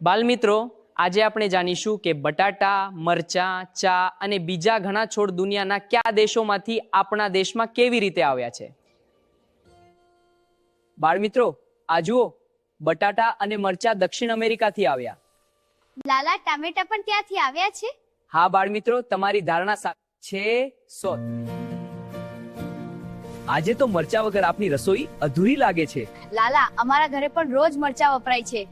બાલમિત્રો, આજે આપણે જાણીશું કે બટાટા, મરચાં, ચા અને બીજા ઘણા છોડ દુનિયાના કયા દેશોમાંથી આપણા દેશમાં કેવી રીતે આવ્યા છે. બાળમિત્રો, આ જુઓ, બટાટા અને મરચાં દક્ષિણ અમેરિકાથી આવ્યા. લાલા, ટામેટા પણ ત્યાંથી આવ્યા છે? હા બાળમિત્રો, તમારી ધારણા સાચી છે. આજે તો મરચાં વગર આપણી રસોઈ અધૂરી લાગે છે. લાલા, અમારા ઘરે પણ રોજ મરચાં વપરાય છે.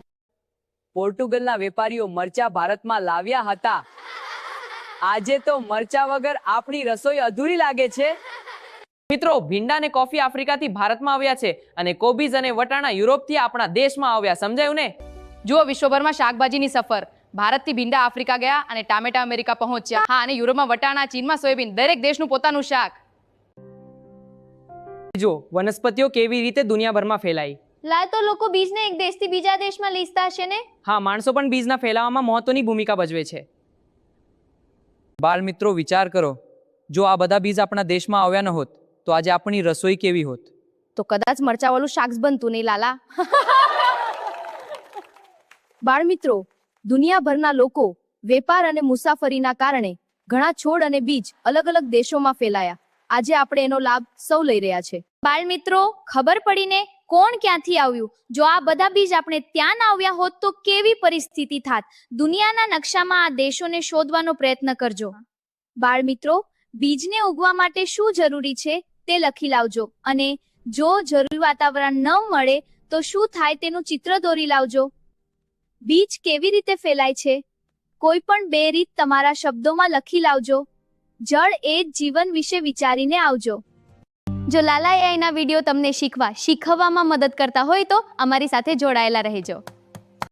પોર્ટુગલના વેપારીઓ મરચાં ભારતમાં લાવ્યા હતા. આજે તો મરચાં વગર આપણી રસોઈ અધૂરી લાગે છે. મિત્રો, ભીંડા અને કોફી આફ્રિકાથી ભારતમાં આવ્યા છે અને કોબીજ અને વટાણા યુરોપથી આપણા દેશમાં આવ્યા. સમજાયું ને? જુઓ, વિશ્વભરમાં શાકભાજીની સફર. ભારતથી ભીંડા આફ્રિકા ગયા અને ટામેટા અમેરિકા પહોંચ્યા. હા, અને યુરોપમાં વટાણા, ચીનમાં સોયાબીન, દરેક દેશનું પોતાનું શાક. જો વનસ્પતિઓ કેવી રીતે દુનિયાભરમાં ફેલાઈ. લાલ, તો લોકો બીજને એક દેશથી બીજા દેશમાં લીસતા હશે ને? હા, માણસો પણ બીજના ફેલાવામાં મહત્વની ભૂમિકા ભજવે છે. બાળ મિત્રો, વિચાર કરો, જો આ બધા બીજ આપણા દેશમાં આવ્યા ન હોત તો આજે આપણી રસોઈ કેવી હોત? તો કદાચ મરચાવાળું શાક બનતું નહીં. લાલા. બાળ મિત્રો, દુનિયાભરના લોકો વેપાર અને મુસાફરીના કારણે ઘણા છોડ અને બીજ અલગ અલગ દેશોમાં ફેલાયા. આજે આપણે એનો લાભ સૌ લઈ રહ્યા છે. બાળ મિત્રો, ખબર પડીને કોણ ક્યાંથી આવ્યું? જો આ બધા બીજ આપણે ત્યાં ના આવ્યા હોત તો કેવી પરિસ્થિતિ થાત? દુનિયાના નકશામાં આ દેશોને શોધવાનો પ્રયત્ન કરજો. બાળ મિત્રો, બીજને ઉગવા માટે શું જરૂરી છે તે લખી લાવજો, અને જો જરૂરી વાતાવરણ ન મળે તો શું થાય તેનું ચિત્ર દોરી લાવજો. બીજ કેવી રીતે ફેલાય છે? કોઈ પણ બે રીત તમારા શબ્દોમાં લખી લાવજો. જળ એ જ જીવન વિશે વિચારીને આવજો. જો લાલા એઆઈના વિડીયો તમને શીખવવામાં મદદ કરતા હોય તો અમારી સાથે જોડાયેલા રહેજો.